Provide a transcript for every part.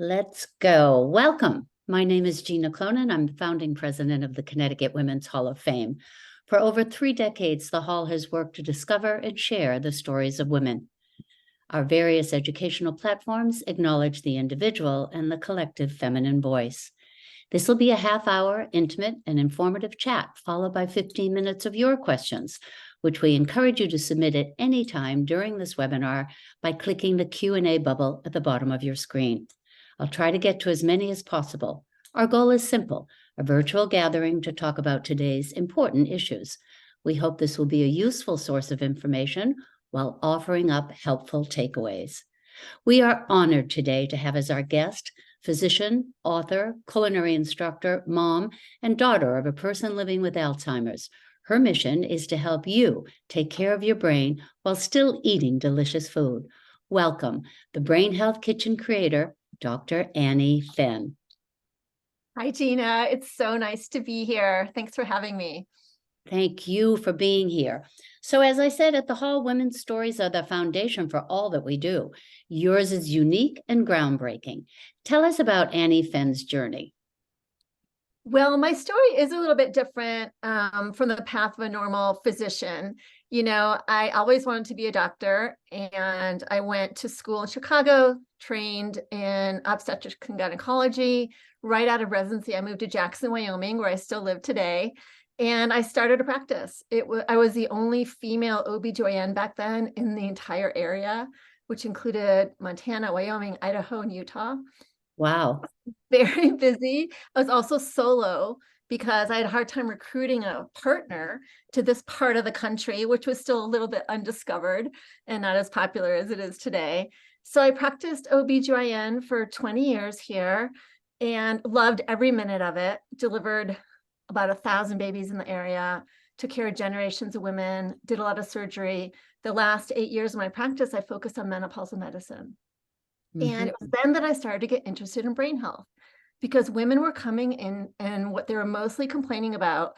Let's go. Welcome. My name is Gina Clonan. I'm the founding president of the Connecticut Women's Hall of Fame. For over 3 decades, the Hall has worked to discover and share the stories of women. Our various educational platforms acknowledge the individual and the collective feminine voice. This will be a half-hour, intimate, and informative chat, followed by 15 minutes of your questions, which we encourage you to submit at any time during this webinar by clicking the Q&A bubble at the bottom of your screen. I'll try to get to as many as possible. Our goal is simple, a virtual gathering to talk about today's important issues. We hope this will be a useful source of information while offering up helpful takeaways. We are honored today to have as our guest physician, author, culinary instructor, mom, and daughter of a person living with Alzheimer's. Her mission is to help you take care of your brain while still eating delicious food. Welcome, the Brain Health Kitchen creator, Dr. Annie Fenn. Hi, Gina. It's so nice to be here. Thanks for having me. Thank you for being here. So as I said at the Hall, women's stories are the foundation for all that we do. Yours is unique and groundbreaking. Tell us about Annie Fenn's journey. Well, my story is a little bit different from the path of a normal physician. You know, I always wanted to be a doctor, and I went to school in Chicago, trained in obstetrics and gynecology. Right out of residency, I moved to Jackson, Wyoming, where I still live today. And I started a practice. I was the only female OB/GYN back then in the entire area, which included Montana, Wyoming, Idaho, and Utah. Wow. Very busy. I was also solo because I had a hard time recruiting a partner to this part of the country, which was still a little bit undiscovered and not as popular as it is today. So I practiced OB/GYN for 20 years here and loved every minute of it. Delivered about 1,000 babies in the area, took care of generations of women, did a lot of surgery. The last 8 years of my practice, I focused on menopausal medicine. And it was then that I started to get interested in brain health, because women were coming in and what they were mostly complaining about.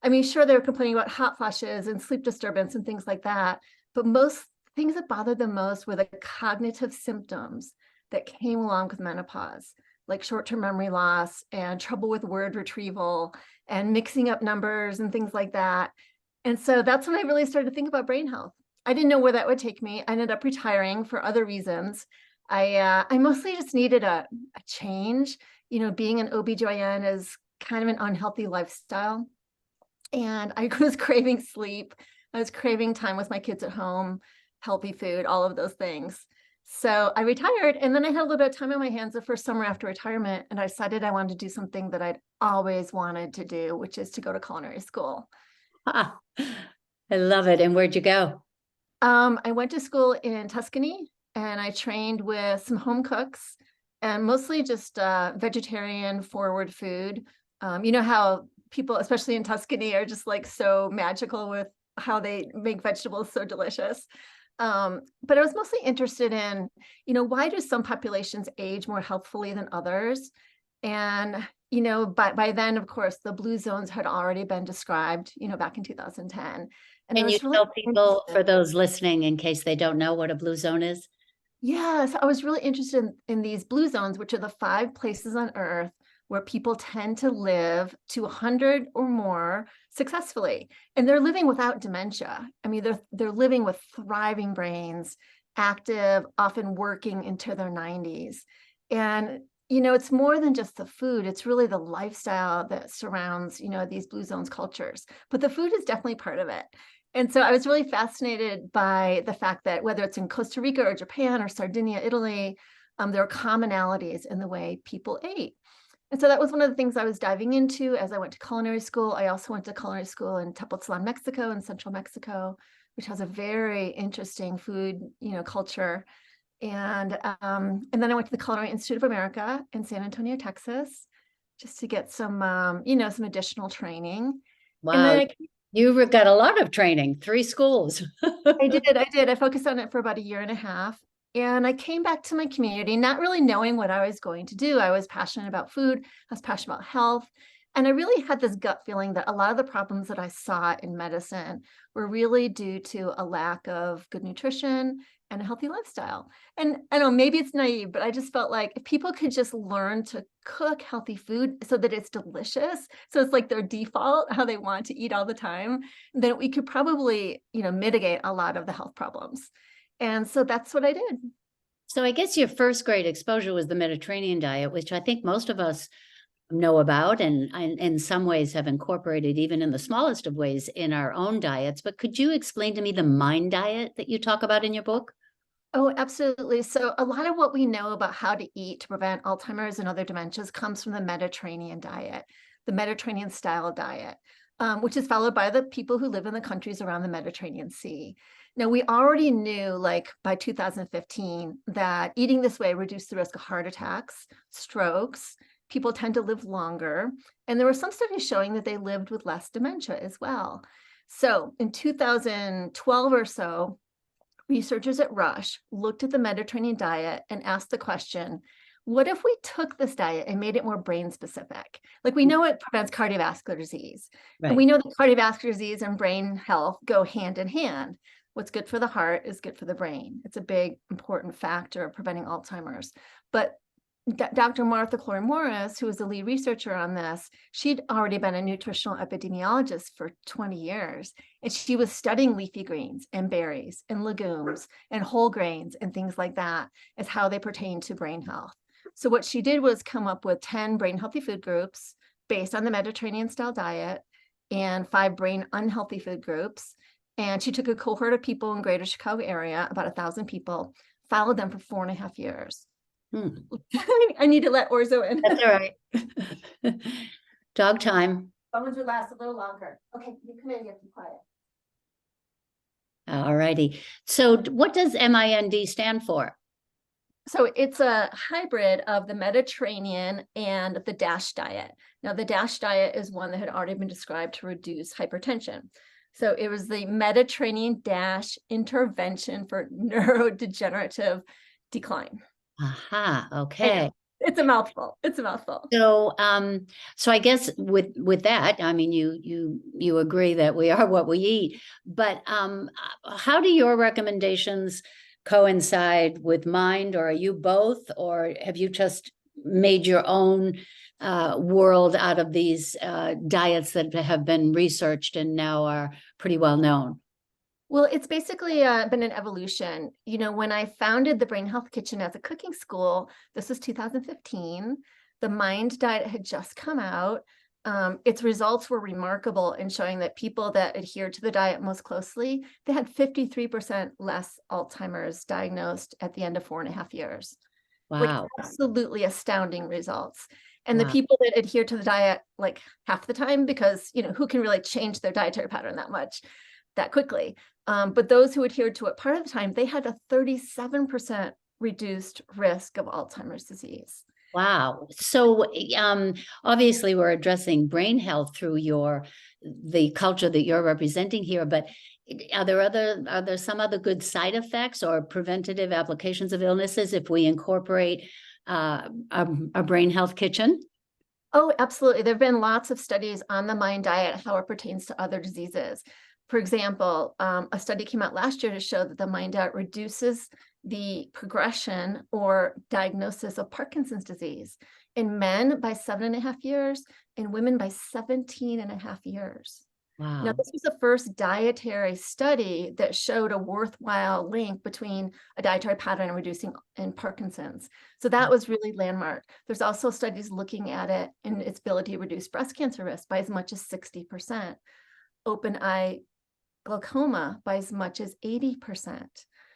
I mean, sure, they were complaining about hot flashes and sleep disturbance and things like that. But most things that bothered them most were the cognitive symptoms that came along with menopause, like short-term memory loss and trouble with word retrieval and mixing up numbers and things like that. And so that's when I really started to think about brain health. I didn't know where that would take me. I ended up retiring for other reasons. I mostly just needed a change. You know, being an OB/GYN is kind of an unhealthy lifestyle. And I was craving sleep. I was craving time with my kids at home, healthy food, all of those things. So I retired, and then I had a little bit of time on my hands the first summer after retirement, and I decided I wanted to do something that I'd always wanted to do, which is to go to culinary school. Ah, I love it. And where'd you go? I went to school in Tuscany, and I trained with some home cooks and mostly just vegetarian forward food. You know how people, especially in Tuscany, are just like so magical with how they make vegetables so delicious. But I was mostly interested in, you know, why do some populations age more healthfully than others? And, you know, by then, of course, the blue zones had already been described, you know, back in 2010. And Can you really tell people, for those listening, in case they don't know what a blue zone is? Yes, I was really interested in these blue zones, which are the 5 places on Earth where people tend to live to 100 or more successfully. And they're living without dementia. I mean, they're living with thriving brains, active, often working into their 90s. And, you know, it's more than just the food. It's really the lifestyle that surrounds, you know, these blue zones cultures. But the food is definitely part of it. And so I was really fascinated by the fact that whether it's in Costa Rica or Japan or Sardinia, Italy, there are commonalities in the way people ate. And so that was one of the things I was diving into as I went to culinary school. I also went to culinary school in Tepoztlan, Mexico, in central Mexico, which has a very interesting food, you know, culture. And then I went to the Culinary Institute of America in San Antonio, Texas, just to get some, you know, some additional training. Wow. And then you got a lot of training, 3 schools. I did. I focused on it for about 1.5 years. And I came back to my community, not really knowing what I was going to do. I was passionate about food. I was passionate about health. And I really had this gut feeling that a lot of the problems that I saw in medicine were really due to a lack of good nutrition and a healthy lifestyle. And I know maybe it's naive, but I just felt like if people could just learn to cook healthy food so that it's delicious, so it's like their default, how they want to eat all the time, then we could probably, mitigate a lot of the health problems. And so that's what I did. So I guess your first great exposure was the Mediterranean diet, which I think most of us know about and in some ways have incorporated even in the smallest of ways in our own diets. But could you explain to me the mind diet that you talk about in your book? Oh, absolutely. So a lot of what we know about how to eat to prevent Alzheimer's and other dementias comes from the Mediterranean diet, the Mediterranean style diet, which is followed by the people who live in the countries around the Mediterranean Sea. Now, we already knew, like by 2015, that eating this way reduced the risk of heart attacks, strokes. People tend to live longer. And there were some studies showing that they lived with less dementia as well. So in 2012 or so, researchers at Rush looked at the Mediterranean diet and asked the question, what if we took this diet and made it more brain specific? Like we know it prevents cardiovascular disease. And we know that cardiovascular disease and brain health go hand in hand. What's good for the heart is good for the brain. It's a big, important factor of preventing Alzheimer's. But Dr. Martha Clory Morris, who was the lead researcher on this, she'd already been a nutritional epidemiologist for 20 years. And she was studying leafy greens and berries and legumes and whole grains and things like that as how they pertain to brain health. So what she did was come up with 10 brain healthy food groups based on the Mediterranean style diet and 5 brain unhealthy food groups. And she took a cohort of people in greater Chicago area, about 1,000 people, followed them for 4.5 years. I need to let Orzo in. That's all right. Dog time. Phones would last a little longer. Okay, you come in, you have to be quiet. All righty. So what does MIND stand for? So it's a hybrid of the Mediterranean and the DASH diet. Now, the DASH diet is one that had already been described to reduce hypertension. So it was the Mediterranean DASH intervention for neurodegenerative decline. Aha, okay. It's a mouthful. It's a mouthful. So, so I guess with that, I mean, you agree that we are what we eat, but how do your recommendations coincide with mine, or are you both, or have you just made your own world out of these diets that have been researched and now are pretty well known? Well, it's basically been an evolution. When I founded the Brain Health Kitchen as a cooking school, this was 2015, the MIND diet had just come out. Its results were remarkable in showing that people that adhered to the diet most closely, they had 53% less Alzheimer's diagnosed at the end of 4.5 years. Wow. Like absolutely astounding results. And Wow. the people that adhere to the diet like half the time, because who can really change their dietary pattern that quickly? But those who adhered to it part of the time, they had a 37% reduced risk of Alzheimer's disease. Wow. So obviously we're addressing brain health through the culture that you're representing here, but are there some other good side effects or preventative applications of illnesses if we incorporate a brain health kitchen? Oh, absolutely. There have been lots of studies on the MIND diet, how it pertains to other diseases. For example, a study came out last year to show that the MIND diet reduces the progression or diagnosis of Parkinson's disease in men by 7.5 years, in women by 17.5 years. Wow. Now, this was the first dietary study that showed a worthwhile link between a dietary pattern and reducing in Parkinson's. So that was really landmark. There's also studies looking at it and its ability to reduce breast cancer risk by as much as 60%, open eye glaucoma by as much as 80%.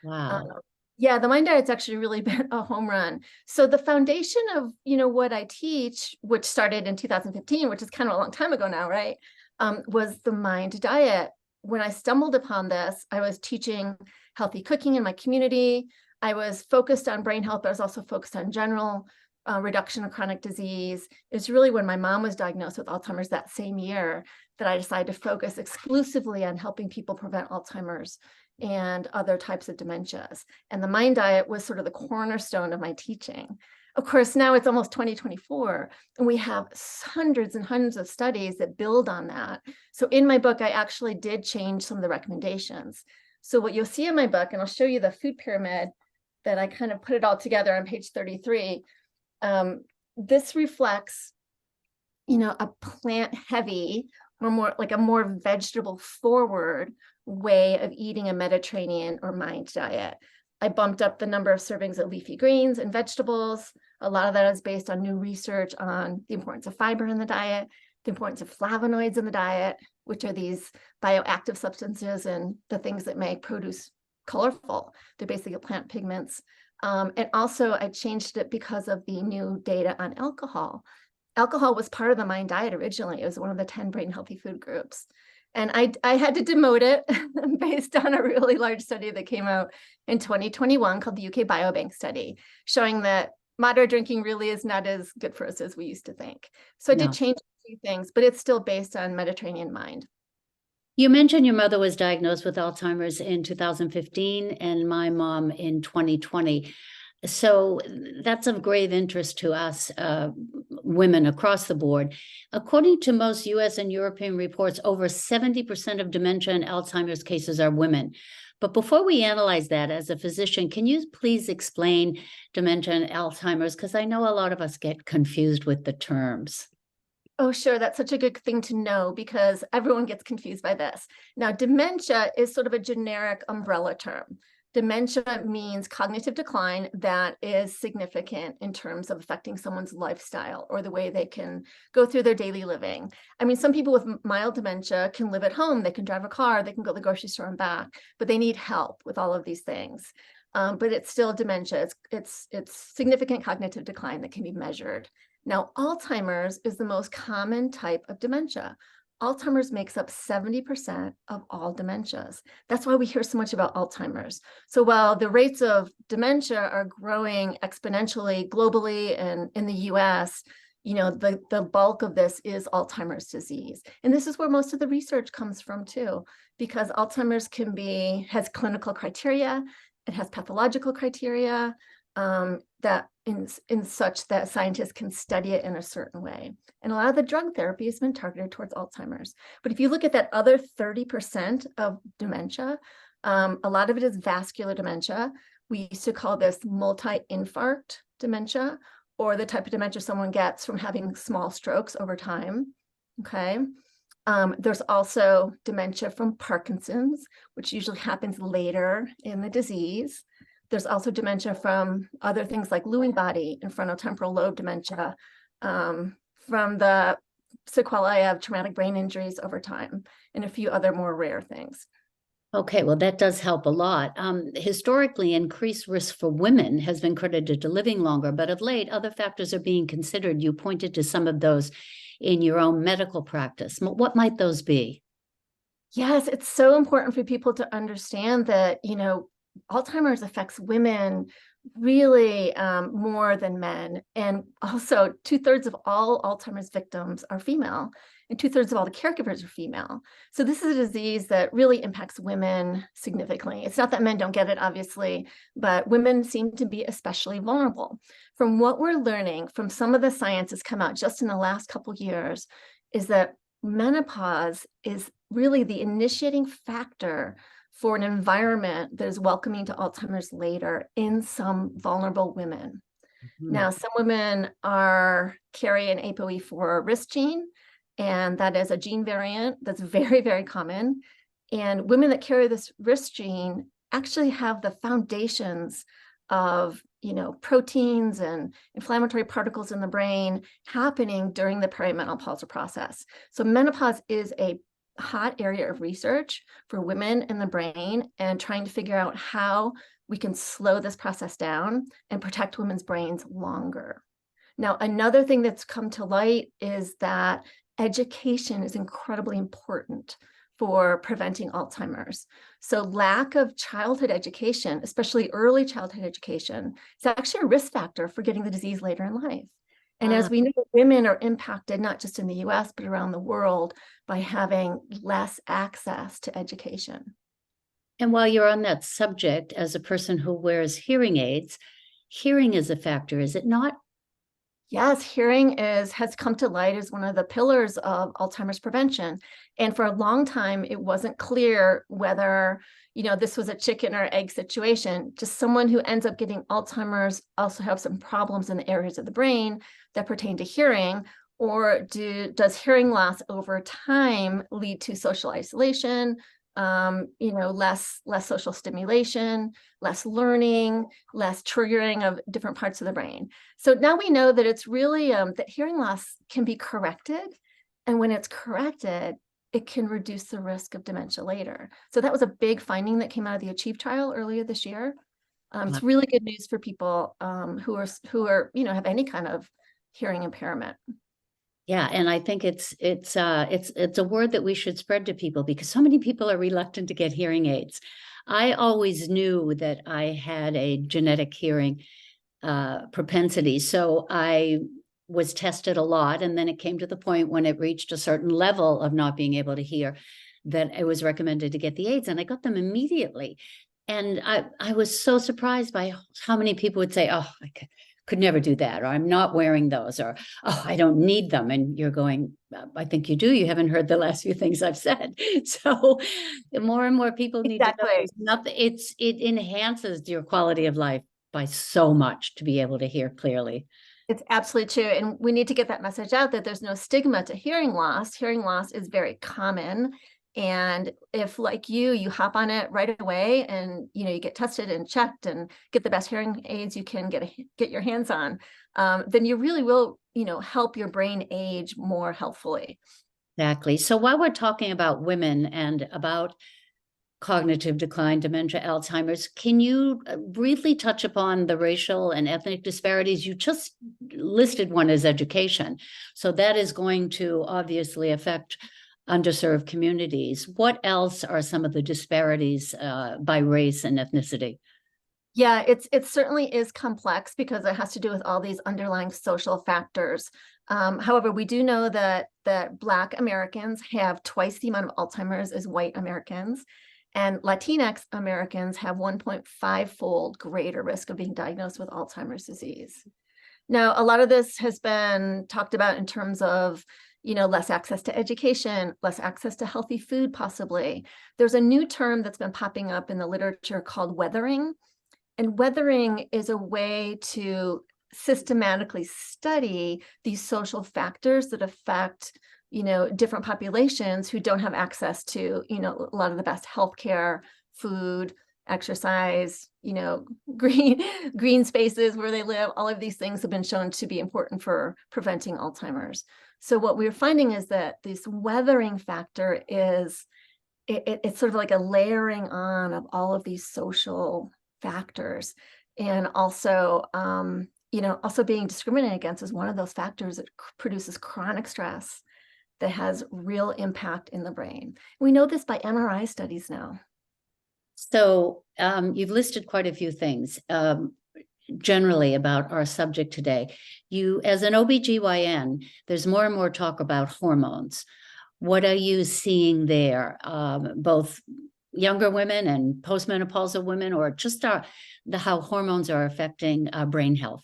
Wow. Yeah, the MIND diet's actually really been a home run. So the foundation of, what I teach, which started in 2015, which is kind of a long time ago now, right? Was the MIND diet. When I stumbled upon this, I was teaching healthy cooking in my community. I was focused on brain health, but I was also focused on general reduction of chronic disease. It's really when my mom was diagnosed with Alzheimer's that same year that I decided to focus exclusively on helping people prevent Alzheimer's and other types of dementias. And the MIND diet was sort of the cornerstone of my teaching. Of course, now it's almost 2024, and we have hundreds and hundreds of studies that build on that. So in my book, I actually did change some of the recommendations. So what you'll see in my book, and I'll show you the food pyramid that I kind of put it all together on page 33. This reflects, a plant heavy or more like a more vegetable forward way of eating a Mediterranean or Mind diet. I bumped up the number of servings of leafy greens and vegetables. A lot of that is based on new research on the importance of fiber in the diet, the importance of flavonoids in the diet, which are these bioactive substances and the things that make produce colorful. They're basically plant pigments. And also I changed it because of the new data on alcohol. Alcohol was part of the Mind diet originally. It was one of the 10 brain healthy food groups. And I had to demote it based on a really large study that came out in 2021 called the UK Biobank study, showing that moderate drinking really is not as good for us as we used to think. So I did change a few things, but it's still based on Mediterranean Mind. You mentioned your mother was diagnosed with Alzheimer's in 2015 and my mom in 2020. So that's of grave interest to us women across the board. According to most US and European reports, over 70% of dementia and Alzheimer's cases are women. But before we analyze that, as a physician, can you please explain dementia and Alzheimer's? Because I know a lot of us get confused with the terms. Oh, sure. That's such a good thing to know because everyone gets confused by this. Now, dementia is sort of a generic umbrella term. Dementia means cognitive decline that is significant in terms of affecting someone's lifestyle or the way they can go through their daily living. I mean, some people with mild dementia can live at home, they can drive a car, they can go to the grocery store and back, but they need help with all of these things. But it's still dementia. It's significant cognitive decline that can be measured. Now, Alzheimer's is the most common type of dementia. Alzheimer's makes up 70% of all dementias. That's why we hear so much about Alzheimer's. So while the rates of dementia are growing exponentially globally and in the US, the bulk of this is Alzheimer's disease. And this is where most of the research comes from too, because Alzheimer's has clinical criteria, it has pathological criteria, that in such that scientists can study it in a certain way. And a lot of the drug therapy has been targeted towards Alzheimer's. But if you look at that other 30% of dementia, a lot of it is vascular dementia. We used to call this multi-infarct dementia, or the type of dementia someone gets from having small strokes over time. Okay. There's also dementia from Parkinson's, which usually happens later in the disease. There's also dementia from other things like Lewy body and frontotemporal lobe dementia, from the sequelae of traumatic brain injuries over time, and a few other more rare things. Okay, well, that does help a lot. Historically, increased risk for women has been credited to living longer, but of late, other factors are being considered. You pointed to some of those in your own medical practice. What might those be? Yes, it's so important for people to understand that, Alzheimer's affects women really more than men. And also 2/3 of all Alzheimer's victims are female and 2/3 of all the caregivers are female. So this is a disease that really impacts women significantly. It's not that men don't get it, obviously, but women seem to be especially vulnerable. From what we're learning from some of the science that's come out just in the last couple of years is that menopause is really the initiating factor for an environment that is welcoming to Alzheimer's later in some vulnerable women. Mm-hmm. Now, some women carry an ApoE4 risk gene, and that is a gene variant that's very, very common. And women that carry this risk gene actually have the foundations of, proteins and inflammatory particles in the brain happening during the perimenopausal process. So menopause is a hot area of research for women in the brain and trying to figure out how we can slow this process down and protect women's brains longer. Now, another thing that's come to light is that education is incredibly important for preventing Alzheimer's. So lack of childhood education, especially early childhood education, is actually a risk factor for getting the disease later in life. And as we know, women are impacted not just in the US, but around the world by having less access to education. And while you're on that subject, as a person who wears hearing aids, hearing is a factor, is it not? Yes, hearing has come to light as one of the pillars of Alzheimer's prevention. And for a long time, it wasn't clear whether, this was a chicken or egg situation. Just someone who ends up getting Alzheimer's also have some problems in the areas of the brain that pertain to hearing, or does hearing loss over time lead to social isolation, less social stimulation, less learning, less triggering of different parts of the brain. So now we know that it's really that hearing loss can be corrected. And when it's corrected, it can reduce the risk of dementia later. So that was a big finding that came out of the ACHIEVE trial earlier this year. It's really good news for people who are have any kind of hearing impairment. Yeah, and I think it's a word that we should spread to people, because so many people are reluctant to get hearing aids. I always knew that I had a genetic hearing propensity, so I was tested a lot, and then it came to the point when it reached a certain level of not being able to hear that it was recommended to get the aids, and I got them immediately. And I was so surprised by how many people would say, "Oh, I could never do that," or "I'm not wearing those," or "Oh, I don't need them." And you're going, "I think you do. You haven't heard the last few things I've said." So more and more people need to know there's nothing. It enhances your quality of life by so much to be able to hear clearly. It's absolutely true. And we need to get that message out that there's no stigma to hearing loss. Hearing loss is very common. And if, like you hop on it right away and, you get tested and checked and get the best hearing aids you can get your hands on, then you really will, help your brain age more healthfully. Exactly. So while we're talking about women and about cognitive decline, dementia, Alzheimer's, can you briefly touch upon the racial and ethnic disparities? You just listed one as education. So that is going to obviously affect underserved communities. What else are some of the disparities by race and ethnicity? Yeah, it certainly is complex because it has to do with all these underlying social factors. However, we do know that Black Americans have twice the amount of Alzheimer's as white Americans, and Latinx Americans have 1.5-fold greater risk of being diagnosed with Alzheimer's disease. Now, a lot of this has been talked about in terms of less access to education, less access to healthy food, possibly. There's a new term that's been popping up in the literature called weathering. And weathering is a way to systematically study these social factors that affect, different populations who don't have access to, a lot of the best healthcare, food, exercise, green spaces where they live. All of these things have been shown to be important for preventing Alzheimer's. So what we're finding is that this weathering factor is it's sort of like a layering on of all of these social factors, and also also being discriminated against is one of those factors that produces chronic stress that has real impact in the brain. We know this by MRI studies now. So you've listed quite a few things generally about our subject today. You, as an OBGYN, there's more and more talk about hormones. What are you seeing there, both younger women and postmenopausal women, or just how hormones are affecting brain health?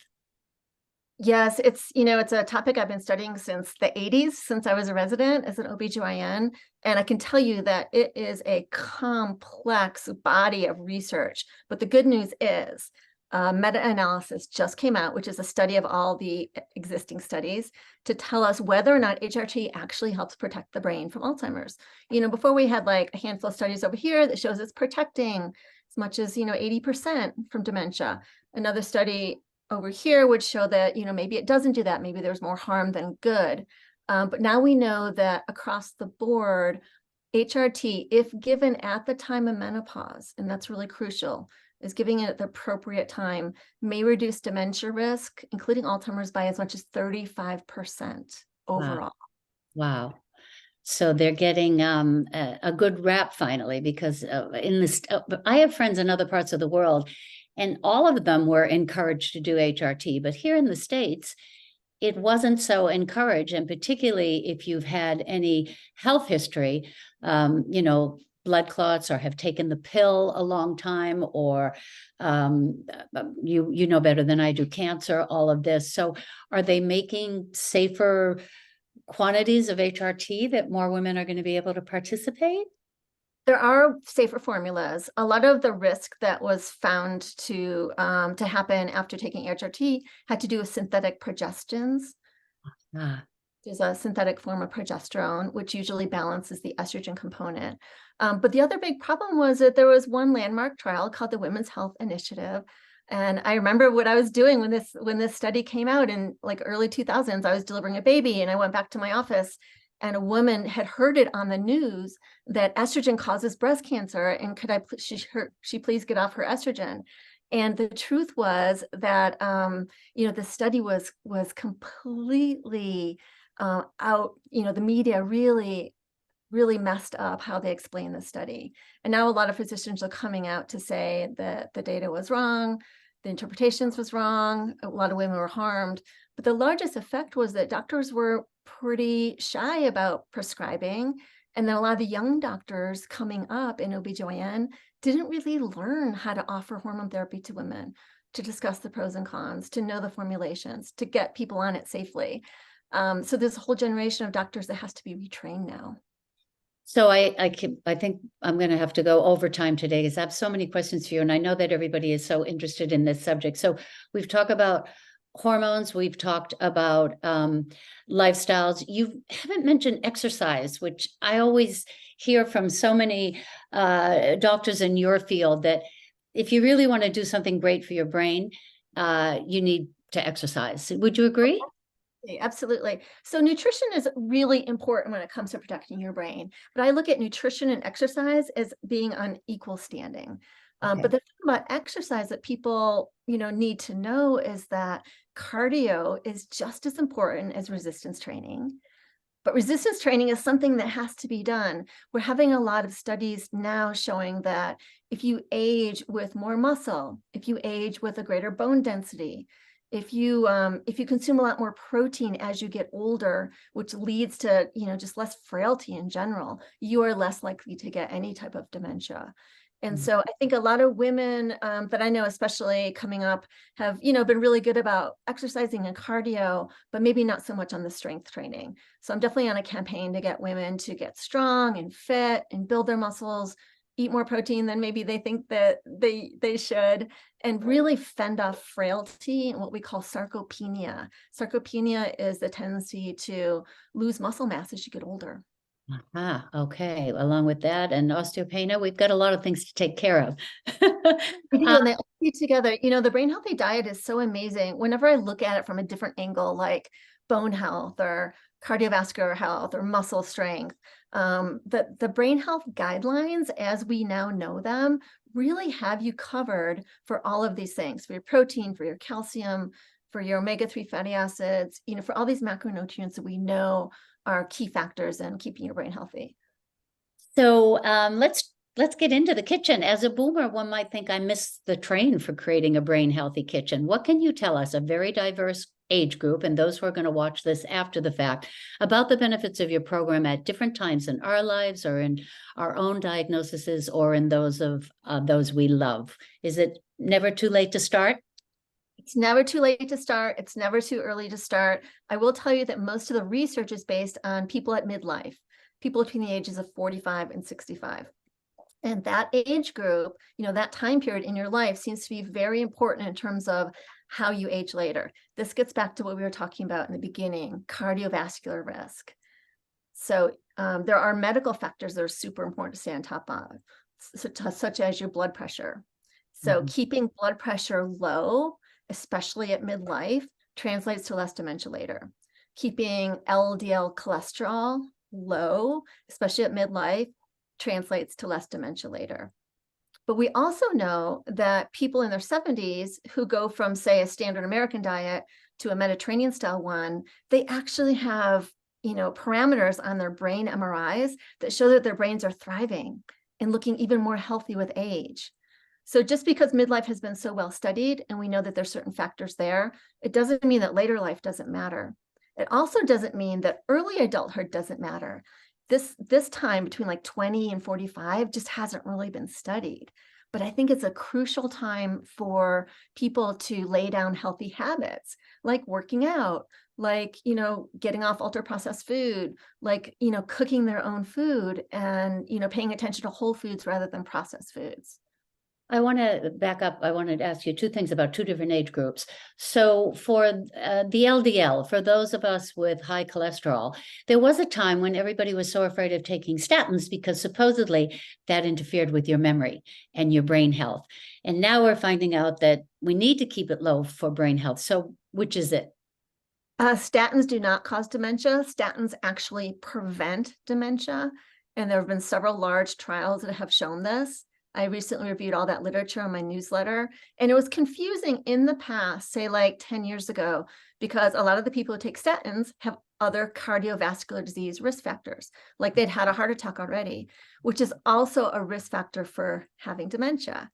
Yes, it's a topic I've been studying since the 80s, since I was a resident as an OBGYN. And I can tell you that it is a complex body of research. But the good news is meta-analysis just came out, which is a study of all the existing studies to tell us whether or not HRT actually helps protect the brain from Alzheimer's. Before we had like a handful of studies over here that shows it's protecting as much as, 80% from dementia. Another study over here would show that, maybe it doesn't do that. Maybe there's more harm than good. But now we know that across the board, HRT, if given at the time of menopause, and that's really crucial, is giving it at the appropriate time, may reduce dementia risk, including Alzheimer's, by as much as 35% overall. Wow. So they're getting a good rap finally, because I have friends in other parts of the world, and all of them were encouraged to do HRT. But here in the States, it wasn't so encouraged. And particularly if you've had any health history, blood clots or have taken the pill a long time, or you know better than I do, cancer, all of this. So are they making safer quantities of HRT that more women are going to be able to participate? There are safer formulas. A lot of the risk that was found to happen after taking HRT had to do with synthetic progestins. Ah, There's a synthetic form of progesterone, which usually balances the estrogen component. But the other big problem was that there was one landmark trial called the Women's Health Initiative. And I remember what I was doing when this study came out in like early 2000s. I was delivering a baby and I went back to my office, and a woman had heard it on the news that estrogen causes breast cancer, and could she please get off her estrogen? And the truth was that the study was completely out. The media really messed up how they explain the study. And now a lot of physicians are coming out to say that the data was wrong, the interpretations was wrong, a lot of women were harmed. But the largest effect was that doctors were pretty shy about prescribing. And then a lot of the young doctors coming up in OBGYN didn't really learn how to offer hormone therapy to women, to discuss the pros and cons, to know the formulations, to get people on it safely. So there's a whole generation of doctors that has to be retrained now. so I think I'm going to have to go overtime today because I have so many questions for you, and I know that everybody is so interested in this subject. So we've talked about hormones, we've talked about lifestyles. You haven't mentioned exercise, which I always hear from so many doctors in your field, that if you really want to do something great for your brain, you need to exercise. Would you agree? Absolutely. So nutrition is really important when it comes to protecting your brain. But I look at nutrition and exercise as being on equal standing. Okay. But the thing about exercise that people, need to know is that cardio is just as important as resistance training. But resistance training is something that has to be done. We're having a lot of studies now showing that if you age with more muscle, if you age with a greater bone density, if you consume a lot more protein as you get older, which leads to just less frailty in general, you are less likely to get any type of dementia. And so I think a lot of women that I know, especially coming up, have been really good about exercising and cardio, but maybe not so much on the strength training. So I'm definitely on a campaign to get women to get strong and fit and build their muscles, eat more protein than maybe they think that they should, and really fend off frailty and what we call sarcopenia. Sarcopenia is the tendency to lose muscle mass as you get older. Ah, okay. Along with that and osteopenia, we've got a lot of things to take care of. We do, and they all feed together. The brain healthy diet is so amazing. Whenever I look at it from a different angle, like bone health or cardiovascular health or muscle strength, the brain health guidelines, as we now know them, really have you covered for all of these things, for your protein, for your calcium, for your omega-3 fatty acids, for all these macronutrients that we know are key factors in keeping your brain healthy. So let's get into the kitchen. As a boomer, one might think I missed the train for creating a brain healthy kitchen. What can you tell us, a very diverse age group, and those who are going to watch this after the fact, about the benefits of your program at different times in our lives, or in our own diagnoses, or in those of those we love? Is it never too late to start? It's never too late to start. It's never too early to start. I will tell you that most of the research is based on people at midlife, people between the ages of 45 and 65. And that age group, that time period in your life seems to be very important in terms of how you age later. This gets back to what we were talking about in the beginning, cardiovascular risk. So there are medical factors that are super important to stay on top of, such as your blood pressure. So keeping blood pressure low, especially at midlife, translates to less dementia later. Keeping LDL cholesterol low, especially at midlife, translates to less dementia later. But we also know that people in their 70s who go from, say, a standard American diet to a Mediterranean style one, they actually have, parameters on their brain MRIs that show that their brains are thriving and looking even more healthy with age. So just because midlife has been so well studied and we know that there's certain factors there, it doesn't mean that later life doesn't matter. It also doesn't mean that early adulthood doesn't matter. this time between like 20 and 45 just hasn't really been studied. But I think it's a crucial time for people to lay down healthy habits, like working out, like, getting off ultra processed food, like, cooking their own food and, paying attention to whole foods rather than processed foods. I want to back up. I wanted to ask you two things about two different age groups. So, for the LDL, for those of us with high cholesterol, there was a time when everybody was so afraid of taking statins because supposedly that interfered with your memory and your brain health. And now we're finding out that we need to keep it low for brain health. So, which is it? Statins do not cause dementia. Statins actually prevent dementia. And there have been several large trials that have shown this. I recently reviewed all that literature on my newsletter, and it was confusing in the past, say like 10 years ago, because a lot of the people who take statins have other cardiovascular disease risk factors, like they'd had a heart attack already, which is also a risk factor for having dementia.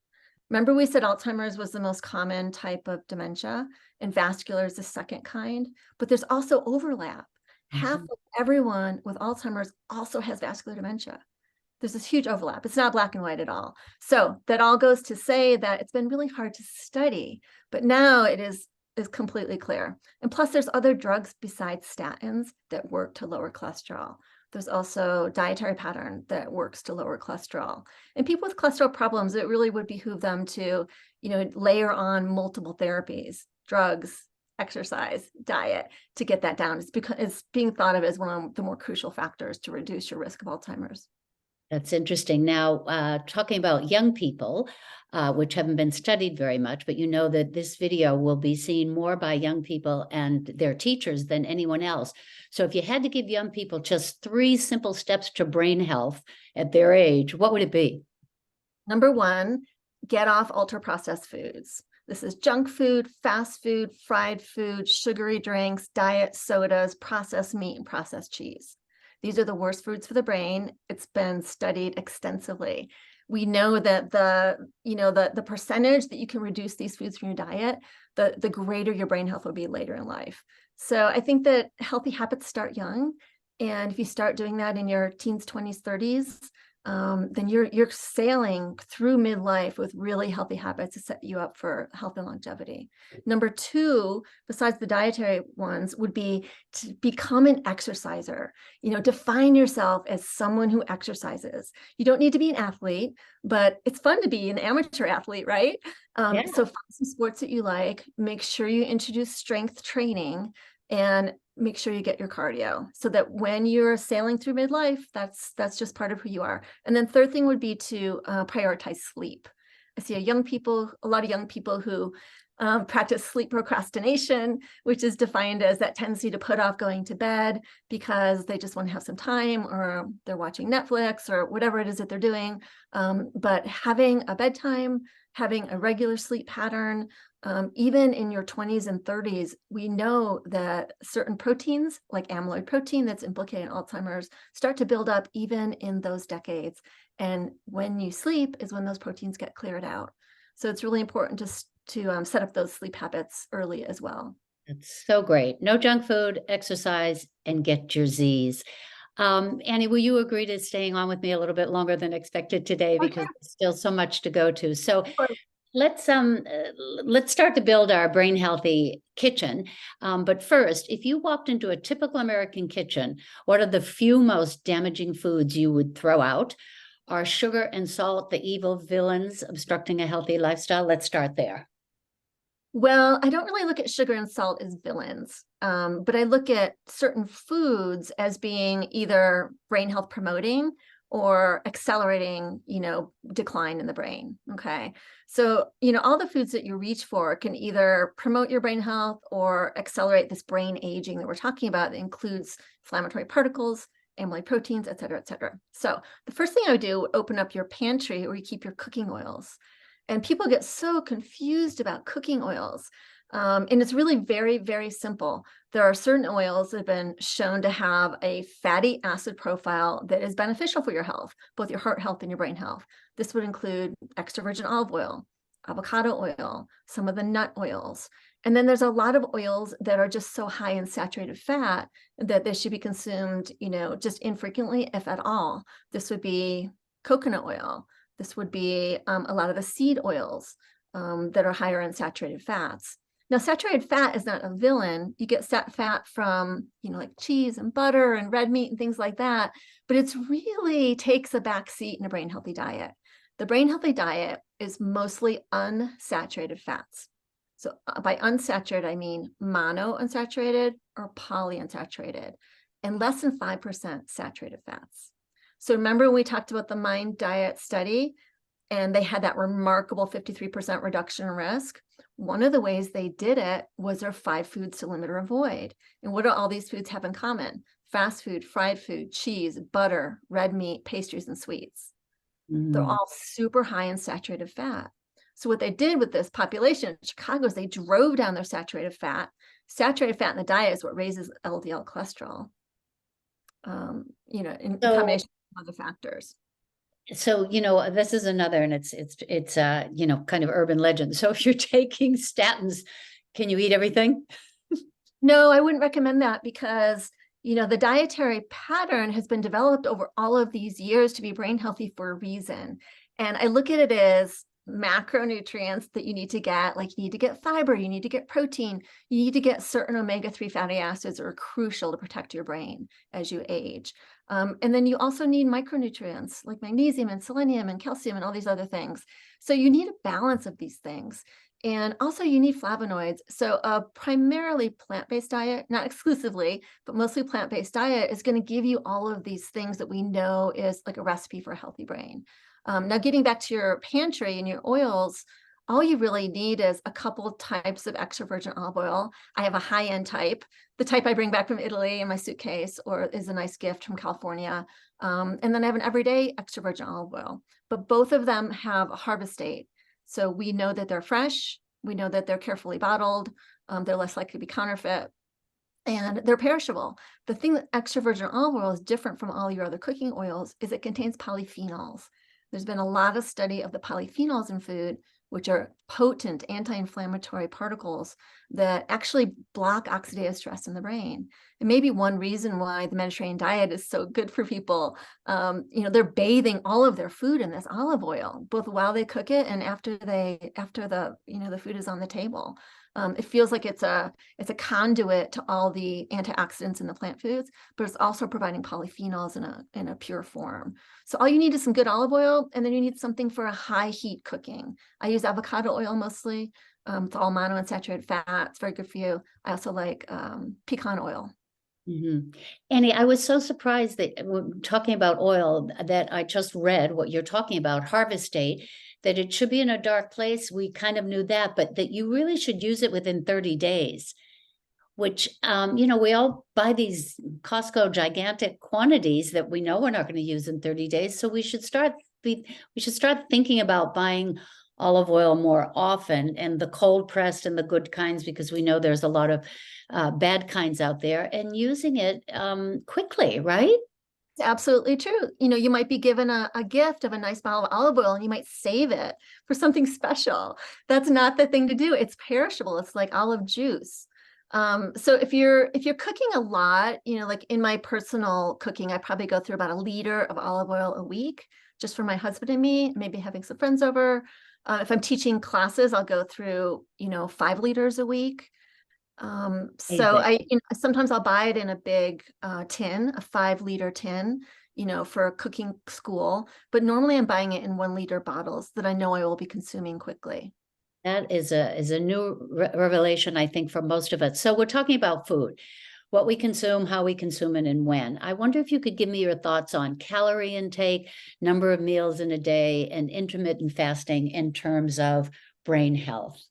Remember we said Alzheimer's was the most common type of dementia and vascular is the second kind, but there's also overlap. Half of everyone with Alzheimer's also has vascular dementia. There's this huge overlap. It's not black and white at all. So that all goes to say that it's been really hard to study, but now it is completely clear. And plus there's other drugs besides statins that work to lower cholesterol. There's also dietary pattern that works to lower cholesterol. And people with cholesterol problems, it really would behoove them to, layer on multiple therapies, drugs, exercise, diet to get that down. It's being thought of as one of the more crucial factors to reduce your risk of Alzheimer's. That's interesting. Now, talking about young people, which haven't been studied very much, but you know that this video will be seen more by young people and their teachers than anyone else. So if you had to give young people just 3 simple steps to brain health at their age, what would it be? Number 1, get off ultra processed foods. This is junk food, fast food, fried food, sugary drinks, diet sodas, processed meat, and processed cheese. These are the worst foods for the brain. It's been studied extensively. We know that the percentage that you can reduce these foods from your diet, the greater your brain health will be later in life. So I think that healthy habits start young. And if you start doing that in your teens, 20s, 30s, then you're sailing through midlife with really healthy habits to set you up for health and longevity. Number 2, besides the dietary ones, would be to become an exerciser. Define yourself as someone who exercises. You don't need to be an athlete, but it's fun to be an amateur athlete, right? Yeah. So find some sports that you like, make sure you introduce strength training, and make sure you get your cardio so that when you're sailing through midlife, that's just part of who you are. And then third thing would be to prioritize sleep. I see a lot of young people who practice sleep procrastination, which is defined as that tendency to put off going to bed because they just want to have some time, or they're watching Netflix or whatever it is that they're doing. But having a bedtime, having a regular sleep pattern, even in your 20s and 30s, we know that certain proteins, like amyloid protein that's implicated in Alzheimer's, start to build up even in those decades. And when you sleep is when those proteins get cleared out. So it's really important to set up those sleep habits early as well. It's so great. No junk food, exercise, and get your Z's. Annie, will you agree to staying on with me a little bit longer than expected today because there's still so much to go to. So let's start to build our brain healthy kitchen. But first, if you walked into a typical American kitchen, what are the few most damaging foods you would throw out? Are sugar and salt the evil villains obstructing a healthy lifestyle? Let's start there. Well, I don't really look at sugar and salt as villains, but I look at certain foods as being either brain health promoting or accelerating, decline in the brain. Okay. So, all the foods that you reach for can either promote your brain health or accelerate this brain aging that we're talking about that includes inflammatory particles, amyloid proteins, et cetera, et cetera. So the first thing I would do would open up your pantry where you keep your cooking oils. And people get so confused about cooking oils. And it's really very, very simple. There are certain oils that have been shown to have a fatty acid profile that is beneficial for your health, both your heart health and your brain health. This would include extra virgin olive oil, avocado oil, some of the nut oils. And then there's a lot of oils that are just so high in saturated fat that they should be consumed, just infrequently, if at all. This would be coconut oil. This would be a lot of the seed oils that are higher in saturated fats. Now, saturated fat is not a villain. You get fat from, like cheese and butter and red meat and things like that, but it's really takes a back seat in a brain healthy diet. The brain healthy diet is mostly unsaturated fats. So by unsaturated, I mean monounsaturated or polyunsaturated, and less than 5% saturated fats. So remember when we talked about the Mind Diet study, and they had that remarkable 53% reduction in risk? One of the ways they did it was their 5 foods to limit or avoid. And what do all these foods have in common? Fast food, fried food, cheese, butter, red meat, pastries, and sweets. They're all super high in saturated fat. So what they did with this population in Chicago is they drove down their saturated fat. Saturated fat in the diet is what raises LDL cholesterol, in combination with other factors. So, this is another, and it's kind of urban legend. So if you're taking statins, can you eat everything? No, I wouldn't recommend that because, the dietary pattern has been developed over all of these years to be brain healthy for a reason. And I look at it as macronutrients that you need to get, like you need to get fiber, you need to get protein, you need to get certain omega-3 fatty acids that are crucial to protect your brain as you age. And then you also need micronutrients like magnesium and selenium and calcium and all these other things. So you need a balance of these things. And also you need flavonoids. So a primarily plant-based diet, not exclusively, but mostly plant-based diet is going to give you all of these things that we know is like a recipe for a healthy brain. Now, getting back to your pantry and your oils, all you really need is a couple types of extra virgin olive oil. I have a high-end type, the type I bring back from Italy in my suitcase, or is a nice gift from California. And then I have an everyday extra virgin olive oil. But both of them have a harvest date. So we know that they're fresh. We know that they're carefully bottled. They're less likely to be counterfeit. And they're perishable. The thing that extra virgin olive oil is different from all your other cooking oils is it contains polyphenols. There's been a lot of study of the polyphenols in food, which are potent anti-inflammatory particles that actually block oxidative stress in the brain. And maybe one reason why the Mediterranean diet is so good for people, they're bathing all of their food in this olive oil, both while they cook it and after the food is on the table. It feels like it's a conduit to all the antioxidants in the plant foods, but it's also providing polyphenols in a pure form. So all you need is some good olive oil, and then you need something for a high heat cooking. I use avocado oil mostly. It's all monounsaturated fat. It's very good for you. I also like pecan oil. Annie, I was so surprised that when talking about oil that I just read what you're talking about, harvest date, that it should be in a dark place. We kind of knew that, but that you really should use it within 30 days, which, we all buy these Costco gigantic quantities that we know we're not going to use in 30 days. So we should start thinking about buying olive oil more often, and the cold pressed and the good kinds, because we know there's a lot of bad kinds out there, and using it quickly, right? It's absolutely true. You might be given a gift of a nice bottle of olive oil and you might save it for something special. That's not the thing to do. It's perishable. It's like olive juice. So if you're cooking a lot, like in my personal cooking, I probably go through about 1 liter of olive oil a week, just for my husband and me, maybe having some friends over. If I'm teaching classes, I'll go through, 5 liters a week. So sometimes I'll buy it in a big tin, a 5-liter tin, for a cooking school, but normally I'm buying it in 1-liter bottles that I know I will be consuming quickly. That is a new revelation, I think, for most of us. So we're talking about food, what we consume, how we consume it, and when. I wonder if you could give me your thoughts on calorie intake, number of meals in a day, and intermittent fasting in terms of brain health.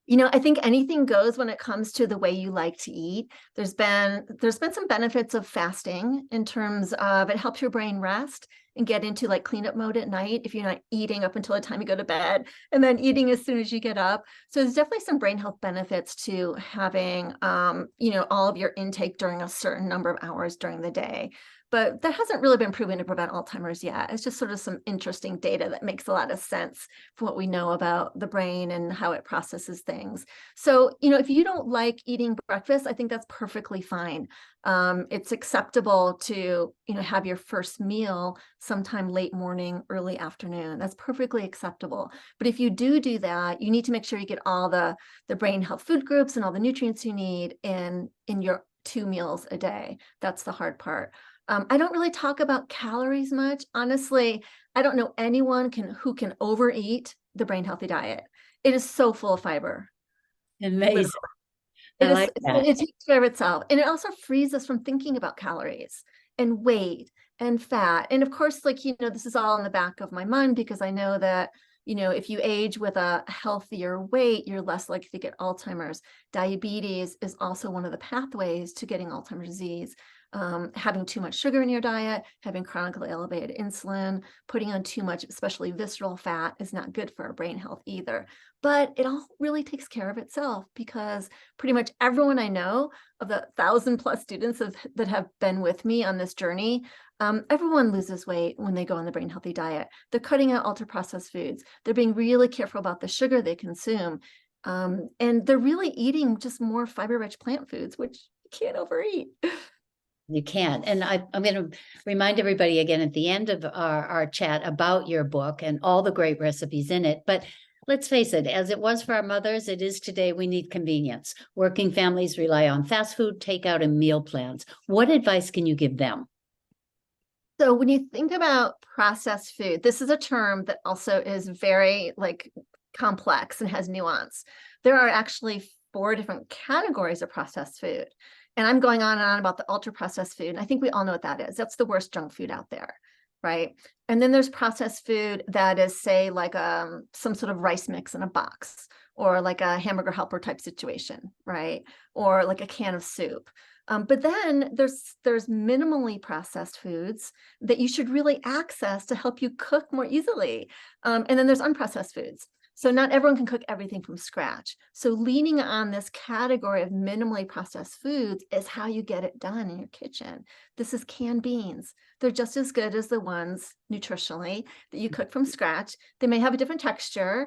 I think anything goes when it comes to the way you like to eat. There's been some benefits of fasting in terms of it helps your brain rest and get into like cleanup mode at night if you're not eating up until the time you go to bed and then eating as soon as you get up. So there's definitely some brain health benefits to having, all of your intake during a certain number of hours during the day. but that hasn't really been proven to prevent Alzheimer's yet. It's just sort of some interesting data that makes a lot of sense for what we know about the brain and how it processes things. So, if you don't like eating breakfast, I think that's perfectly fine. It's acceptable to, have your first meal sometime late morning, early afternoon. That's perfectly acceptable. But if you do that, you need to make sure you get all the brain health food groups and all the nutrients you need in your 2 meals a day. That's the hard part. I don't really talk about calories much. Honestly, I don't know anyone who can overeat the brain healthy diet. It is so full of fiber. Amazing. It I is, like that. it takes care of itself. And it also frees us from thinking about calories and weight and fat. And of course, this is all in the back of my mind because I know that, if you age with a healthier weight, you're less likely to get Alzheimer's. Diabetes is also one of the pathways to getting Alzheimer's disease. Having too much sugar in your diet, having chronically elevated insulin, putting on too much, especially visceral fat, is not good for our brain health either. But it all really takes care of itself because pretty much everyone I know of the 1,000+ students that have been with me on this journey, everyone loses weight when they go on the brain healthy diet. They're cutting out ultra processed foods. They're being really careful about the sugar they consume. And they're really eating just more fiber rich plant foods, which you can't overeat. You can't. And I'm going to remind everybody again at the end of our chat about your book and all the great recipes in it. But let's face it, as it was for our mothers, it is today. We need convenience. Working families rely on fast food, takeout, and meal plans. What advice can you give them? So when you think about processed food, this is a term that also is very complex and has nuance. There are actually 4 different categories of processed food. And I'm going on and on about the ultra processed food. And I think we all know what that is. That's the worst junk food out there, right? And then there's processed food that is, say, like some sort of rice mix in a box, or like a hamburger helper type situation, right? Or like a can of soup. But then there's minimally processed foods that you should really access to help you cook more easily. And then there's unprocessed foods. So not everyone can cook everything from scratch. So leaning on this category of minimally processed foods is how you get it done in your kitchen. This is canned beans. They're just as good as the ones nutritionally that you cook from scratch. They may have a different texture.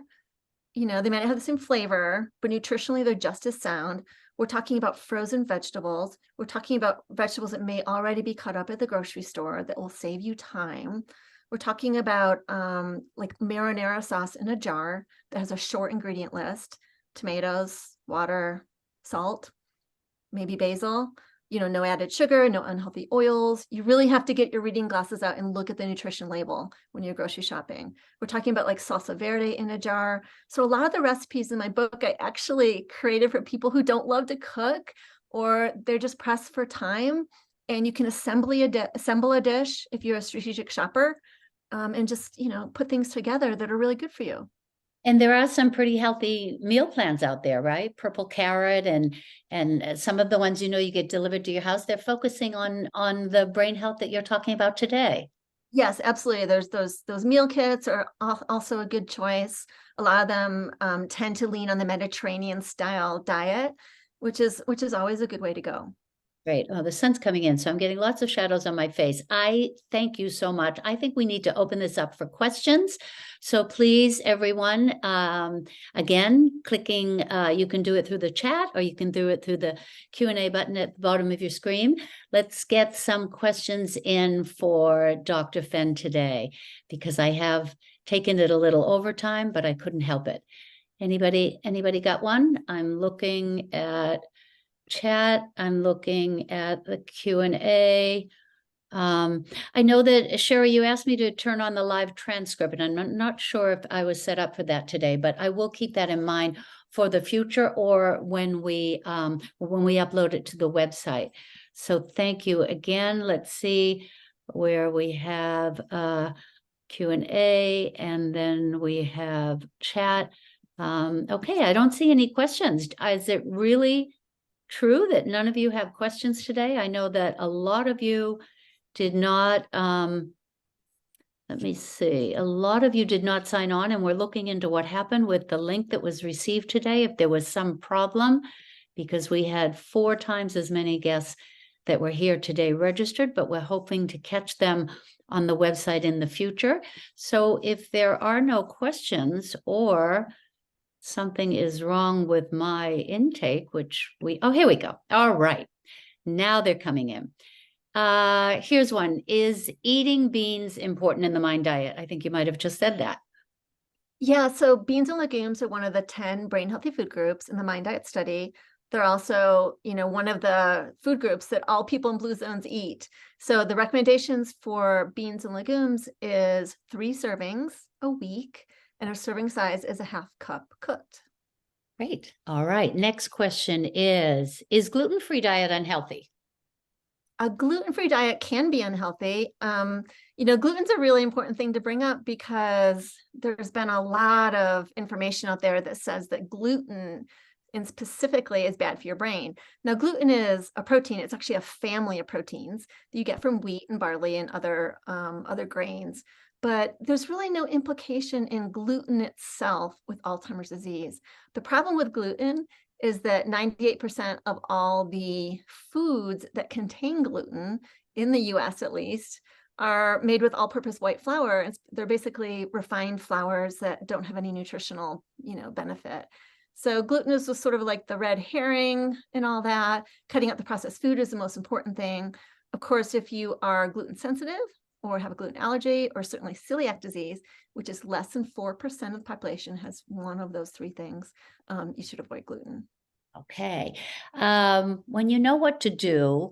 They might not have the same flavor, but nutritionally, they're just as sound. We're talking about frozen vegetables. We're talking about vegetables that may already be cut up at the grocery store that will save you time. We're talking about like marinara sauce in a jar that has a short ingredient list: tomatoes, water, salt, maybe basil, no added sugar, no unhealthy oils. You really have to get your reading glasses out and look at the nutrition label when you're grocery shopping. We're talking about like salsa verde in a jar. So a lot of the recipes in my book, I actually created for people who don't love to cook, or they're just pressed for time. And you can assemble a dish if you're a strategic shopper, and just, put things together that are really good for you. And there are some pretty healthy meal plans out there, right? Purple carrot and some of the ones you get delivered to your house. They're focusing on the brain health that you're talking about today. Yes, absolutely. There's those meal kits are also a good choice. A lot of them tend to lean on the Mediterranean style diet, which is always a good way to go. Great. Oh, the sun's coming in, so I'm getting lots of shadows on my face. I thank you so much. I think we need to open this up for questions. So please, everyone, again, clicking, you can do it through the chat, or you can do it through the Q&A button at the bottom of your screen. Let's get some questions in for Dr. Fenn today, because I have taken it a little overtime, but I couldn't help it. Anybody got one? I'm looking at chat. I'm looking at the Q&A. I know that, Sherry, you asked me to turn on the live transcript, and I'm not sure if I was set up for that today, but I will keep that in mind for the future, or when we upload it to the website. So thank you again. Let's see where we have Q&A, and then we have chat. Okay, I don't see any questions. Is it really true that none of you have questions today? I know that a lot of you did not, let me see, a lot of you did not sign on, and we're looking into what happened with the link that was received today, if there was some problem, because we had 4 times as many guests that were here today registered, but we're hoping to catch them on the website in the future. So if there are no questions or something is wrong with my intake, oh, here we go. All right. Now they're coming in. Here's one. Is eating beans important in the MIND diet? I think you might have just said that. Yeah, so beans and legumes are one of the 10 brain healthy food groups in the MIND diet study. They're also, one of the food groups that all people in blue zones eat. So the recommendations for beans and legumes is 3 servings a week, and our serving size is a 1/2 cup cooked. Great. All right. Next question is gluten-free diet unhealthy? A gluten-free diet can be unhealthy. Gluten's a really important thing to bring up because there's been a lot of information out there that says that gluten and specifically is bad for your brain. Now, gluten is a protein. It's actually a family of proteins that you get from wheat and barley and other grains. But there's really no implication in gluten itself with Alzheimer's disease. The problem with gluten is that 98% of all the foods that contain gluten, in the US at least, are made with all-purpose white flour. They're basically refined flours that don't have any nutritional, benefit. So gluten is just sort of like the red herring and all that. Cutting out the processed food is the most important thing. Of course, if you are gluten sensitive or have a gluten allergy, or certainly celiac disease, which is less than 4% of the population has one of those 3 things, you should avoid gluten. Okay. When you know what to do,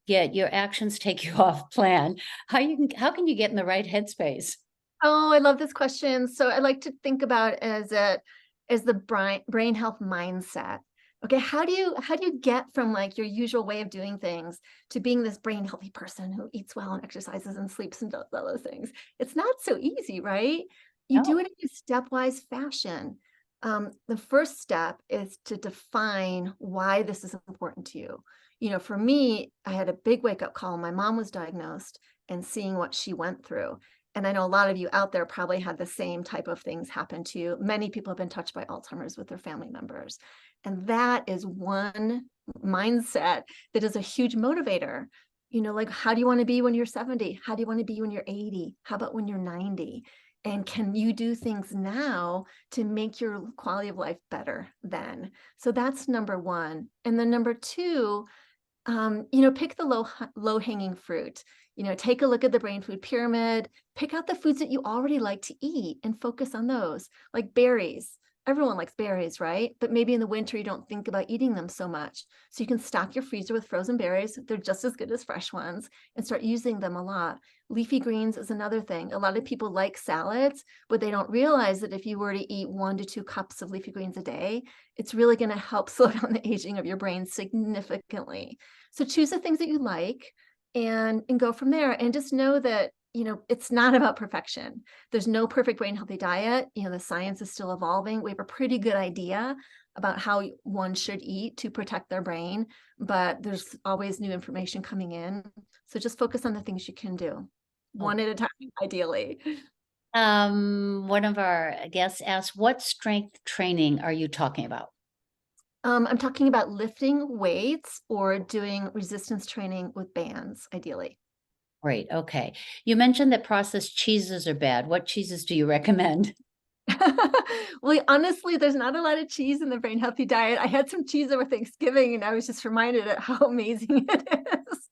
yet your actions take you off plan, how can you get in the right headspace? Oh, I love this question. So I like to think about it as the brain health mindset. Okay, how do you get from like your usual way of doing things to being this brain healthy person who eats well and exercises and sleeps and does all those things? It's not so easy, right? You do No. it in a stepwise fashion. The first step is to define why this is important to you. For me, I had a big wake up call. My mom was diagnosed and seeing what she went through. And I know a lot of you out there probably had the same type of things happen to you. Many people have been touched by Alzheimer's with their family members. And that is one mindset that is a huge motivator. Like, how do you want to be when you're 70? How do you want to be when you're 80? How about when you're 90? And can you do things now to make your quality of life better then? So that's number 1. And then number 2, pick the low hanging fruit. Take a look at the brain food pyramid, pick out the foods that you already like to eat and focus on those, like berries. Everyone likes berries, right? But maybe in the winter, you don't think about eating them so much. So you can stock your freezer with frozen berries. They're just as good as fresh ones, and start using them a lot. Leafy greens is another thing. A lot of people like salads, but they don't realize that if you were to eat 1 to 2 cups of leafy greens a day, it's really going to help slow down the aging of your brain significantly. So choose the things that you like and go from there. And just know that, it's not about perfection. There's no perfect brain healthy diet. The science is still evolving. We have a pretty good idea about how one should eat to protect their brain, but there's always new information coming in. So just focus on the things you can do, one at a time, ideally. One of our guests asked, what strength training are you talking about? I'm talking about lifting weights or doing resistance training with bands, ideally. Great. Okay. You mentioned that processed cheeses are bad. What cheeses do you recommend? Well, honestly, there's not a lot of cheese in the brain healthy diet. I had some cheese over Thanksgiving and I was just reminded of how amazing it is.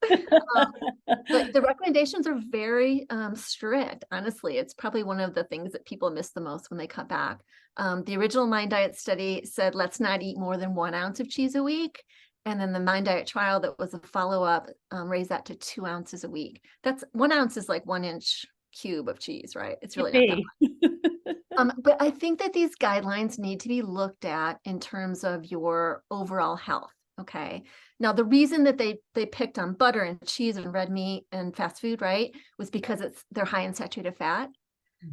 But the recommendations are very strict. Honestly, it's probably one of the things that people miss the most when they cut back. The original MIND diet study said, let's not eat more than 1 ounce of cheese a week. And then the MIND diet trial that was a follow-up raised that to 2 ounces a week. That's 1 ounce is like 1 inch cube of cheese, right? It's really not that much. But I think that these guidelines need to be looked at in terms of your overall health. Okay. Now, the reason that they picked on butter and cheese and red meat and fast food, right, was because they're high in saturated fat,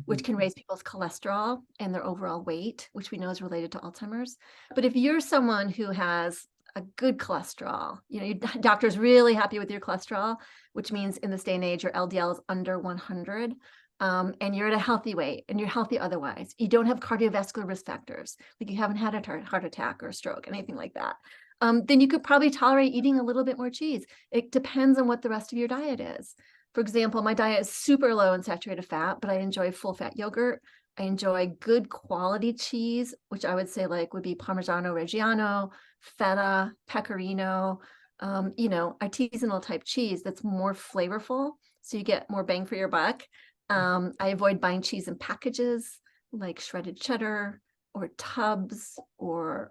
which can raise people's cholesterol and their overall weight, which we know is related to Alzheimer's. But if you're someone who has a good cholesterol, your doctor's really happy with your cholesterol, which means in this day and age, your LDL is under 100. And you're at a healthy weight and you're healthy otherwise. You don't have cardiovascular risk factors, like you haven't had a heart attack or a stroke, anything like that. then you could probably tolerate eating a little bit more cheese. It depends on what the rest of your diet is. For example, my diet is super low in saturated fat, but I enjoy full fat yogurt. I enjoy good quality cheese, which I would say like would be Parmigiano Reggiano, feta, pecorino, artisanal type cheese that's more flavorful. So you get more bang for your buck. I avoid buying cheese in packages like shredded cheddar or tubs or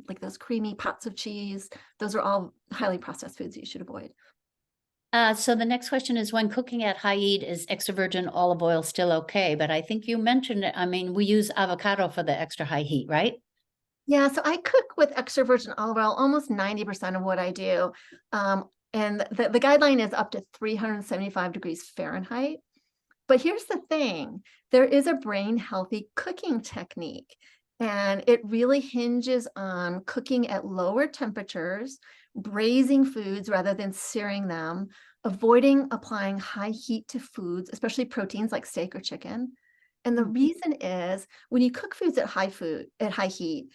like those creamy pots of cheese. Those are all highly processed foods that you should avoid. So the next question is, when cooking at high heat, is extra virgin olive oil still okay? But I think you mentioned it. I mean, we use avocado for the extra high heat, right? Yeah, so I cook with extra virgin olive oil almost 90% of what I do. And the guideline is up to 375 degrees Fahrenheit. But here's the thing, there is a brain healthy cooking technique, and it really hinges on cooking at lower temperatures, braising foods rather than searing them, avoiding applying high heat to foods, especially proteins like steak or chicken. And the reason is when you cook foods at high heat,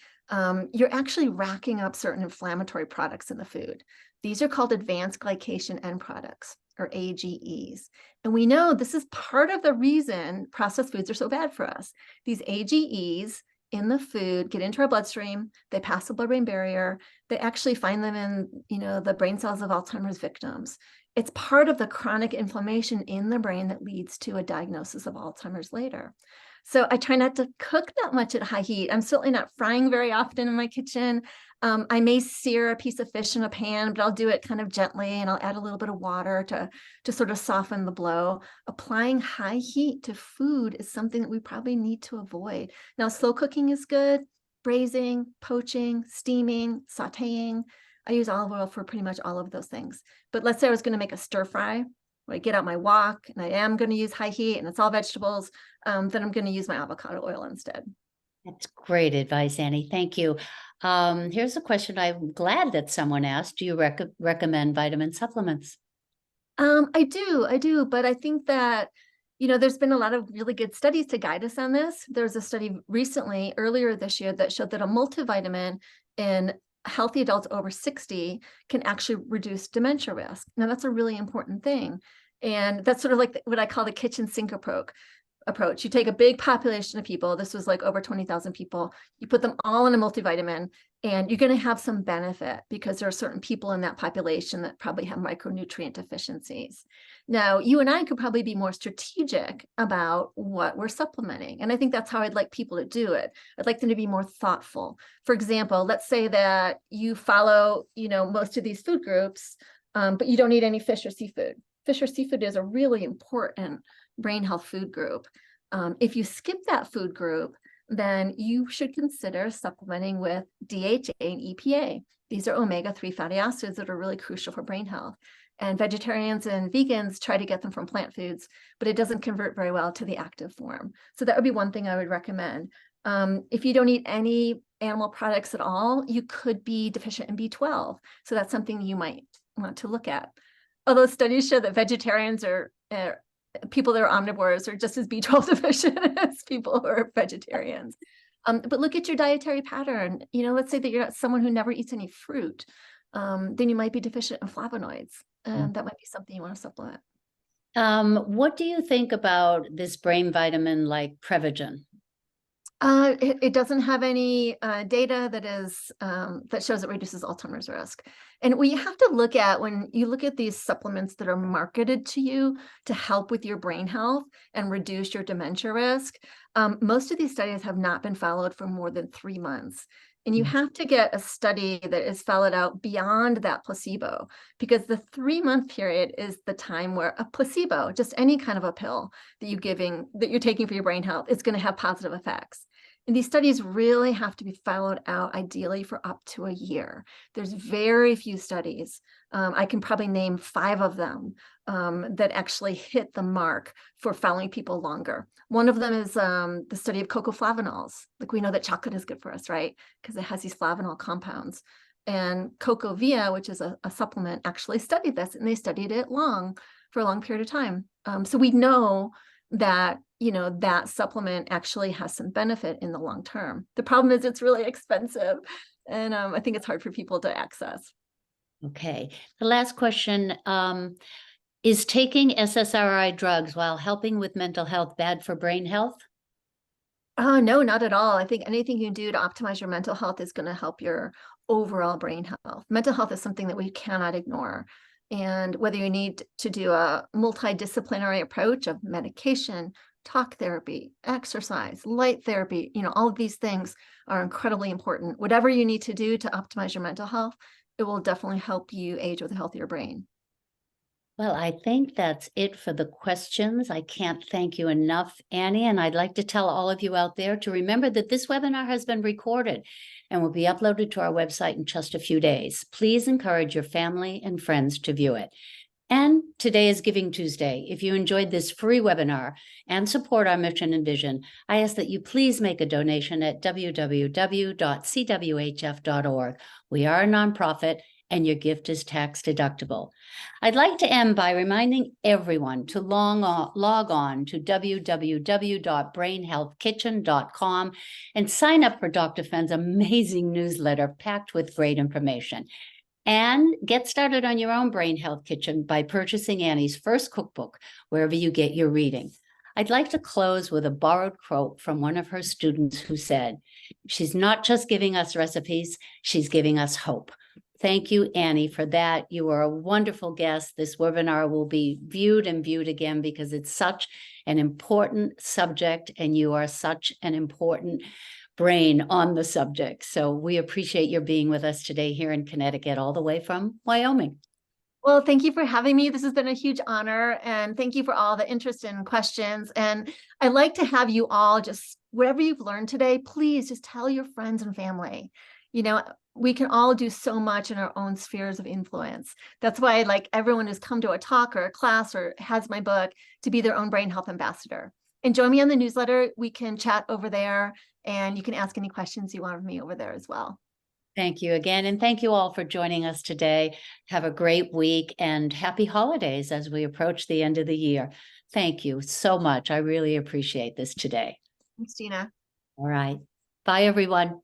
you're actually racking up certain inflammatory products in the food. These are called advanced glycation end products, or AGEs. And we know this is part of the reason processed foods are so bad for us. These AGEs in the food get into our bloodstream, they pass the blood-brain barrier, they actually find them in, the brain cells of Alzheimer's victims. It's part of the chronic inflammation in the brain that leads to a diagnosis of Alzheimer's later. So I try not to cook that much at high heat. I'm certainly not frying very often in my kitchen. I may sear a piece of fish in a pan, but I'll do it kind of gently, and I'll add a little bit of water to sort of soften the blow. Applying high heat to food is something that we probably need to avoid. Now, slow cooking is good. Braising, poaching, steaming, sauteing. I use olive oil for pretty much all of those things. But let's say I was going to make a stir fry. When I get out my wok and I am going to use high heat and it's all vegetables, then I'm going to use my avocado oil instead. That's great advice, Annie. Thank you. Here's a question I'm glad that someone asked. Do you recommend vitamin supplements? I do, but I think that, there's been a lot of really good studies to guide us on this. There's a study recently, earlier this year, that showed that a multivitamin in healthy adults over 60 can actually reduce dementia risk. Now, that's a really important thing. And that's sort of like what I call the kitchen sink approach. You take a big population of people, this was like over 20,000 people, you put them all in a multivitamin, and you're going to have some benefit because there are certain people in that population that probably have micronutrient deficiencies. Now, you and I could probably be more strategic about what we're supplementing. And I think that's how I'd like people to do it. I'd like them to be more thoughtful. For example, let's say that you follow, most of these food groups, but you don't eat any fish or seafood. Fish or seafood is a really important brain health food group. If you skip that food group, then you should consider supplementing with DHA and EPA. These are omega-3 fatty acids that are really crucial for brain health. And vegetarians and vegans try to get them from plant foods, but it doesn't convert very well to the active form. So that would be one thing I would recommend. If you don't eat any animal products at all, you could be deficient in B12. So that's something you might want to look at. Although studies show that vegetarians are people that are omnivores are just as B12 deficient as people who are vegetarians. But look at your dietary pattern. Let's say that you're not someone who never eats any fruit. Then you might be deficient in flavonoids, and that might be something you want to supplement. What do you think about this brain vitamin like Prevagen? It doesn't have any data that shows it reduces Alzheimer's risk. And we have to look at, when you look at these supplements that are marketed to you to help with your brain health and reduce your dementia risk, most of these studies have not been followed for more than 3 months. And you have to get a study that is followed out beyond that placebo, because the 3-month period is the time where a placebo, just any kind of a pill that you're taking for your brain health, is going to have positive effects. And these studies really have to be followed out ideally for up to a year. There's very few studies. I can probably name 5 of them that actually hit the mark for following people longer. One of them is the study of cocoa flavanols. Like, we know that chocolate is good for us, right? Because it has these flavanol compounds. And CocoVia, which is a supplement, actually studied this, and they studied it for a long period of time. So we know that that supplement actually has some benefit in the long term. The problem is it's really expensive. And I think it's hard for people to access. Okay. The last question, is taking SSRI drugs while helping with mental health bad for brain health? Oh, no, not at all. I think anything you can do to optimize your mental health is going to help your overall brain health. Mental health is something that we cannot ignore. And whether you need to do a multidisciplinary approach of medication, talk therapy, exercise, light therapy, all of these things are incredibly important. Whatever you need to do to optimize your mental health, it will definitely help you age with a healthier brain. Well, I think that's it for the questions. I can't thank you enough, Annie, and I'd like to tell all of you out there to remember that this webinar has been recorded and will be uploaded to our website in just a few days. Please encourage your family and friends to view it. And today is Giving Tuesday. If you enjoyed this free webinar and support our mission and vision, I ask that you please make a donation at www.cwhf.org. We are a nonprofit, and your gift is tax deductible. I'd like to end by reminding everyone to log on to www.brainhealthkitchen.com and sign up for Dr. Fenn's amazing newsletter packed with great information. And get started on your own Brain Health Kitchen by purchasing Annie's first cookbook, wherever you get your reading. I'd like to close with a borrowed quote from one of her students who said, "She's not just giving us recipes, she's giving us hope." Thank you, Annie, for that. You are a wonderful guest. This webinar will be viewed and viewed again because it's such an important subject and you are such an important brain on the subject. So we appreciate your being with us today here in Connecticut, all the way from Wyoming. Well, thank you for having me. This has been a huge honor, and thank you for all the interest and questions. And I'd like to have you all just, whatever you've learned today, please just tell your friends and family. We can all do so much in our own spheres of influence. That's why I'd like everyone who's come to a talk or a class or has my book to be their own brain health ambassador. And join me on the newsletter. We can chat over there, and you can ask any questions you want of me over there as well. Thank you again. And thank you all for joining us today. Have a great week and happy holidays as we approach the end of the year. Thank you so much. I really appreciate this today. Thanks, Gina. All right. Bye, everyone.